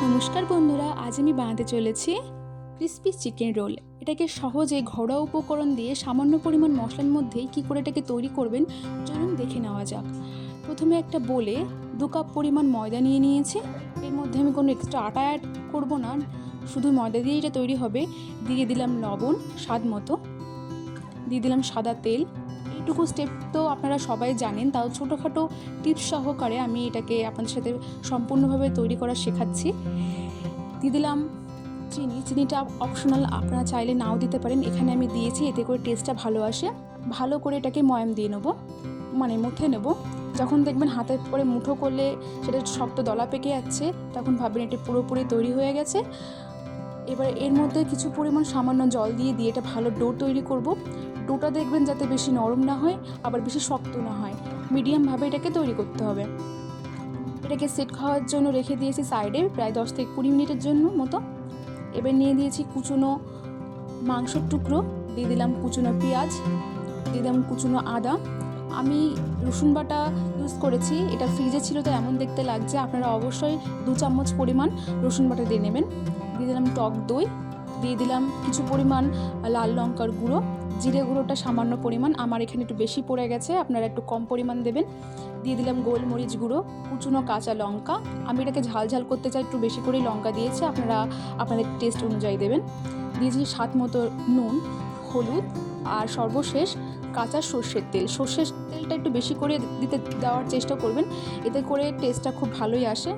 নমস্কার বন্ধুরা, আজ আমি বানাতে চলেছি ক্রিস্পি চিকেন রোল। এটাকে সহজে ঘরোয়া উপকরণ দিয়ে সামান্য পরিমাণ মশলার মধ্যেই কী করে এটাকে তৈরি করবেন চলুন দেখে নেওয়া যাক। প্রথমে একটা বোলে 2 কাপ পরিমাণ ময়দা নিয়ে নিয়েছি। এর মধ্যে আমি কোনো এক্সট্রা আটা অ্যাড করব না, শুধু ময়দা দিয়ে এটা তৈরি হবে। দিয়ে দিলাম লবণ স্বাদ মতো, দিয়ে দিলাম সাদা তেল। এইটুকু স্টেপ তো আপনারা সবাই জানেন, তাও ছোটোখাটো টিপস সহকারে আমি এটাকে আপনাদের সাথে সম্পূর্ণভাবে তৈরি করা শেখাচ্ছি। দিয়ে দিলাম চিনিটা অপশনাল, আপনারা চাইলে নাও দিতে পারেন। এখানে আমি দিয়েছি, এতে করে টেস্টটা ভালো আসে। ভালো করে এটাকে ময়াম দিয়ে নেবো, মানে মুঠে নেব। যখন দেখবেন হাতে করে মুঠো করলে সেটা শক্ত দলা পেকে যাচ্ছে, তখন ভাববেন এটি পুরোপুরি তৈরি হয়ে গেছে। এবার এর মধ্যে কিছু পরিমাণ সামান্য জল দিয়ে এটা ভালো ডো তৈরি করব। ডোটা দেখবেন যাতে বেশি নরম না হয়, আবার বেশি শক্ত না হয়, মিডিয়ামভাবে এটাকে তৈরি করতে হবে। এটাকে সেট খাওয়ার জন্য রেখে দিয়েছি সাইডে প্রায় 10 থেকে 20 মিনিটের জন্য মতো। এবার নিয়ে দিয়েছি কুচনো মাংসের টুকরো, দিয়ে দিলাম কুচনো পেঁয়াজ, দিয়ে দিলাম কুচনো আদা। আমি রসুন বাটা ইউজ করেছি, এটা ফ্রিজে ছিল তো এমন দেখতে লাগছে। আপনারা অবশ্যই 2 চামচ পরিমাণ রসুন বাটা দিয়ে নেবেন। দিয়ে দিলাম টক দই, দিয়ে দিলাম কিছু পরিমাণ লাল লঙ্কার গুঁড়ো, জিরে গুঁড়োটা সামান্য পরিমাণ, আমার এখানে একটু বেশি পড়ে গেছে, আপনারা একটু কম পরিমাণ দেবেন। দিয়ে দিলাম গোলমরিচ গুঁড়ো, কুচনো কাঁচা লঙ্কা। আমি এটাকে ঝাল ঝাল করতে চাই, একটু বেশি করেই লঙ্কা দিয়েছি, আপনারা আপনাদের টেস্ট অনুযায়ী দেবেন। দিয়েছি স্বাদ মতো নুন, হলুদ, আর সর্বশেষ কাঁচা সর্ষের তেল। সর্ষের তেলটা একটু বেশি করে দেওয়ার চেষ্টা করবেন, এতে করে টেস্টটা খুব ভালোই আসে।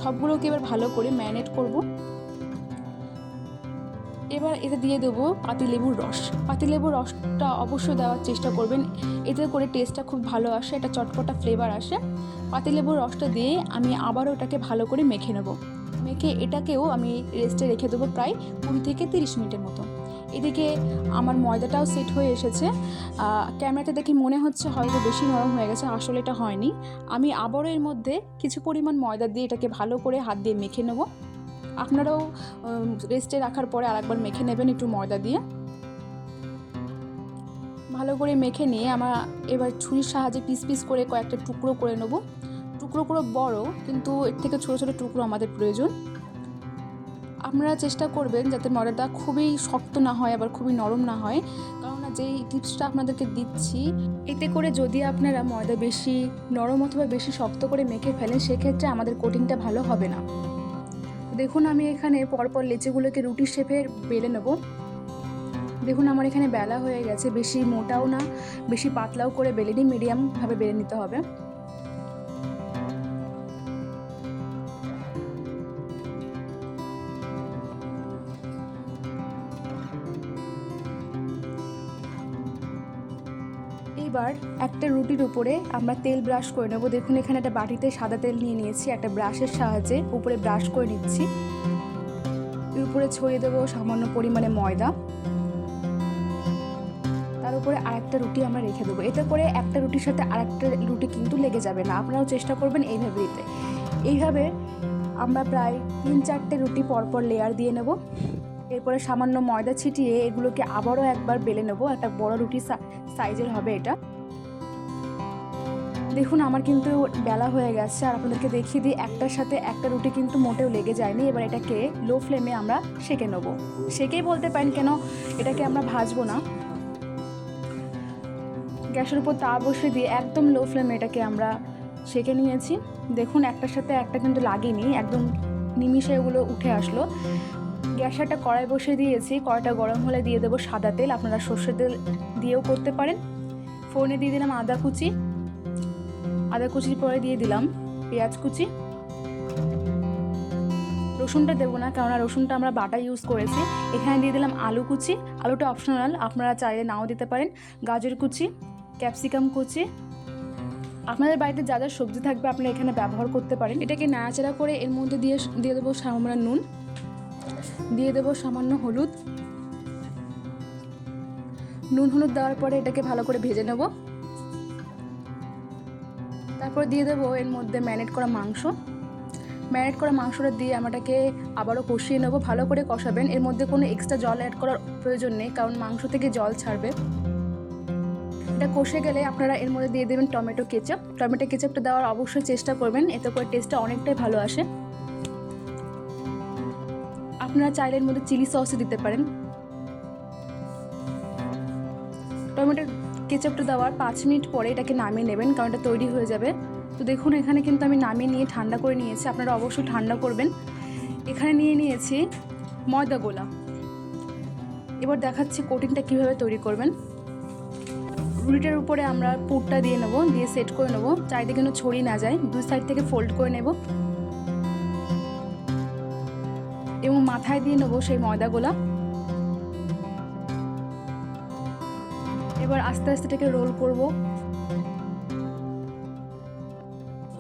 সবগুলোকে এবার ভালো করে ম্যারিনেট করব। এবার এতে দিয়ে দেবো পাতিলেবুর রস। পাতিলেবুর রসটা অবশ্যই দেওয়ার চেষ্টা করবেন, এতে করে টেস্টটা খুব ভালো আসে, একটা চটপটা ফ্লেভার আসে। পাতিলেবুর রসটা দিয়ে আমি আবারও এটাকে ভালো করে মেখে নেব। মেখে এটাকেও আমি রেস্টে রেখে দেবো প্রায় 20 থেকে 30 মিনিটের মতো। এদিকে আমার ময়দাটাও সেট হয়ে এসেছে। ক্যামেরাতে দেখে মনে হচ্ছে হয়তো বেশি নরম হয়ে গেছে, আসলে এটা হয়নি। আমি আবারও এর মধ্যে কিছু পরিমাণ ময়দা দিয়ে এটাকে ভালো করে হাত দিয়ে মেখে নেব। আপনারাও রেস্টে রাখার পরে আরেকবার মেখে নেবেন একটু ময়দা দিয়ে। ভালো করে মেখে নিয়ে আমরা এবার ছুরির সাহায্যে পিস পিস করে কয়েকটা টুকরো করে নেব। টুকরোগুলো বড়, কিন্তু এর থেকে ছোটো ছোটো টুকরো আমাদের প্রয়োজন। আপনারা চেষ্টা করবেন যাতে ময়দাটা খুবই শক্ত না হয়, আবার খুবই নরম না হয়, কেননা যেই টিপসটা আপনাদেরকে দিচ্ছি, এতে করে যদি আপনারা ময়দা বেশি নরম অথবা বেশি শক্ত করে মেখে ফেলেন, সেক্ষেত্রে আমাদের কোটিংটা ভালো হবে না। দেখুন আমি এখানে পরপর লেচিগুলোকে রুটির শেপে বেলে নেব। দেখুন আমার এখানে বেলা হয়ে গেছে, বেশি মোটাও না বেশি পাতলাও করে বেলে নিই, মিডিয়ামভাবে বেলে নিতে হবে। এইবার একটা রুটির উপরে আমরা তেল ব্রাশ করে নেব। দেখুন এখানে একটা বাটিতে সাদা তেল নিয়ে নিয়েছি, একটা ব্রাশের সাহায্যে উপরে ব্রাশ করে নিচ্ছি। এর উপরে ছড়িয়ে দেবো সামান্য পরিমাণে ময়দা, তার উপরে আরেকটা রুটি আমরা রেখে দেবো। এতে করে একটা রুটির সাথে আরেকটা রুটি কিন্তু লেগে যাবে না। আপনারাও চেষ্টা করবেন এইভাবে দিতে। এইভাবে আমরা প্রায় 3-4টে রুটি পরপর লেয়ার দিয়ে নেব। এরপরে সামান্য ময়দা ছিটিয়ে এগুলোকে আবারও একবার বেলে নেব। একটা বড় রুটি সাইজের হবে এটা। দেখুন আমার কিন্তু বেলা হয়ে গেছে, আর আপনাদেরকে দেখিয়ে দিই একটার সাথে একটা রুটি কিন্তু মোটেও লেগে যায়নি। এবার এটাকে লো ফ্লেমে আমরা সেঁকে নেব। সেঁকেই বলতে পারেন, কেন এটাকে আমরা ভাজবো না। গ্যাসের উপর তাওয়া বসিয়ে দিয়ে একদম লো ফ্লেমে এটাকে আমরা সেঁকে নিয়েছি। দেখুন একটার সাথে একটা কিন্তু লাগেনি, একদম নিমিষে এগুলো উঠে আসলো। গ্যাসে একটা কড়াই বসিয়ে দিয়েছি, কড়াইটা গরম হলে দিয়ে দেবো সাদা তেল, আপনারা সর্ষের তেল দিয়েও করতে পারেন। ফোড়নে দিয়ে দিলাম আদা কুচির পরে দিয়ে দিলাম পেঁয়াজ কুচি। রসুনটা দেবো না, কেননা রসুনটা আমরা বাটা ইউজ করেছি। এখানে দিয়ে দিলাম আলু কুচি, আলুটা অপশনাল, আপনারা চাইলে নাও দিতে পারেন। গাজর কুচি, ক্যাপসিকাম কুচি, আপনাদের বাড়িতে যা যা সবজি থাকবে আপনারা এখানে ব্যবহার করতে পারেন। এটাকে নাড়াচাড়া করে এর মধ্যে দিয়ে দেবো সামান্য নুন, দিয়ে দেবো সামান্য হলুদ। নুন হলুদ দেওয়ার পরে এটাকে ভালো করে ভেজে নেব। তারপর দিয়ে দেবো এর মধ্যে ম্যারিনেট করা মাংসটা দিয়ে আমাটাকে আবারও কষিয়ে নেবো। ভালো করে কষাবেন, এর মধ্যে কোনো এক্সট্রা জল অ্যাড করার প্রয়োজন নেই, কারণ মাংস থেকে জল ছাড়বে। এটা কষে গেলে আপনারা এর মধ্যে দিয়ে দেবেন টমেটো কেচাপটা দেওয়ার অবশ্যই চেষ্টা করবেন, এতে করে টেস্টটা অনেকটাই ভালো আসে। আপনারা চাইলে এর মধ্যে চিলি সসও দিতে পারেন। টমেটোর কেচাপটা দেওয়ার 5 মিনিট পরে এটাকে নামিয়ে নেবেন, কারণ এটা তৈরি হয়ে যাবে। তো দেখুন এখানে কিন্তু আমি নামিয়ে নিয়ে ঠান্ডা করে নিয়েছি, আপনারা অবশ্যই ঠান্ডা করবেন। এখানে নিয়ে নিয়েছি ময়দা গোলা। এবার দেখাচ্ছি কোটিংটা কীভাবে তৈরি করবেন। রুটিটার উপরে আমরা পুরটা দিয়ে নেব, দিয়ে সেট করে নেব, চারিদিকে যেন ছড়িয়ে না যায়। 2 সাইড থেকে ফোল্ড করে নেব এবং মাথায় দিয়ে নেব সেই ময়দা গোলা। এবার আস্তে আস্তে এটাকে রোল করব।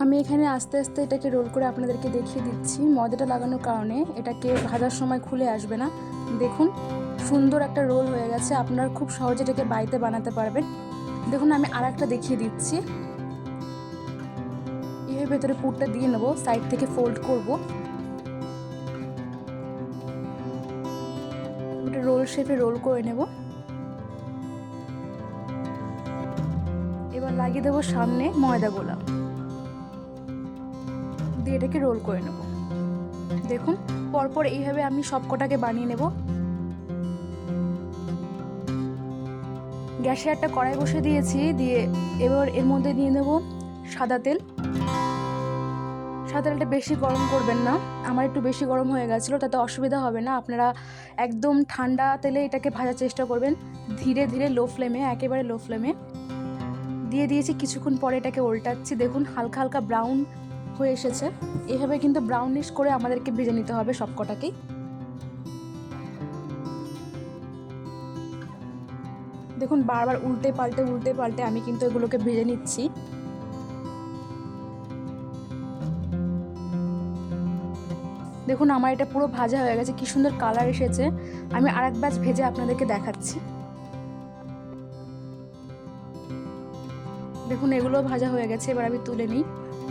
আমি এখানে আস্তে আস্তে এটাকে রোল করে আপনাদেরকে দেখিয়ে দিচ্ছি। ময়দাটা লাগানোর কারণে এটাকে ভাজার সময় খুলে আসবে না। দেখুন সুন্দর একটা রোল হয়ে গেছে। আপনারা খুব সহজে এটাকে বাড়িতে বানাতে পারবেন। দেখুন আমি আর একটা দেখিয়ে দিচ্ছি। এর ভেতরে পুরটা দিয়ে নেব, সাইড থেকে ফোল্ড করব, এটা রোল শেপে রোল করে নেব। এবার লাগিয়ে দেবো সামনে ময়দা গোলা দিয়ে এটাকে রোল করে নেব। দেখুন পরপর এইভাবে আমি সবকটাকে বানিয়ে নেব। গ্যাসে একটা কড়াই বসে দিয়েছি, দিয়ে এবার এর মধ্যে দিয়ে নেব সাদা তেল। সাদা তেলটা বেশি গরম করবেন না, আমার একটু বেশি গরম হয়ে গেছিলো, তাতে অসুবিধা হবে না। আপনারা একদম ঠান্ডা তেলে এটাকে ভাজার চেষ্টা করবেন, ধীরে ধীরে লো ফ্লেমে, একেবারে লো ফ্লেমে দিয়ে দিয়েছি। কিছুক্ষণ পরে এটাকে উল্টাচ্ছি। দেখুন হালকা হালকা ব্রাউন হয়ে এসেছে। এভাবে কিন্তু ব্রাউনিশ করে আমাদেরকে ভেজে নিতে হবে সবকটাকেই। দেখুন বারবার উল্টে পাল্টে আমি কিন্তু এগুলোকে ভেজে নিচ্ছি। দেখুন আমার এটা পুরো ভাজা হয়ে গেছে, কি সুন্দর কালার এসেছে। আমি আরেক ব্যাচ ভেজে আপনাদেরকে দেখাচ্ছি। দেখুন এগুলো ভাজা হয়ে গেছে, এবার আমি তুলে নিই।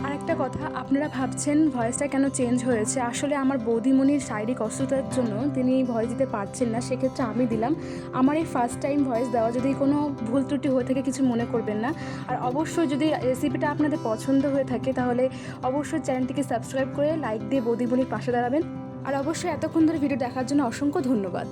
আরেকটা কথা, আপনারা ভাবছেন ভয়েসটা কেন চেঞ্জ হয়েছে। আসলে আমার বৌদিমণির শারীরিক অসুস্থতার জন্য তিনি ভয়েস দিতে পারছেন না, সেক্ষেত্রে আমি দিলাম। আমার এই ফার্স্ট টাইম ভয়েস দেওয়া, যদি কোনো ভুল ত্রুটি হয়ে থাকে কিছু মনে করবেন না। আর অবশ্যই যদি রেসিপিটা আপনাদের পছন্দ হয়ে থাকে তাহলে অবশ্যই চ্যানেলটিকে সাবস্ক্রাইব করে লাইক দিয়ে বৌদিমণির পাশে দাঁড়াবেন। আর অবশ্যই এতক্ষণ ধরে ভিডিও দেখার জন্য অসংখ্য ধন্যবাদ।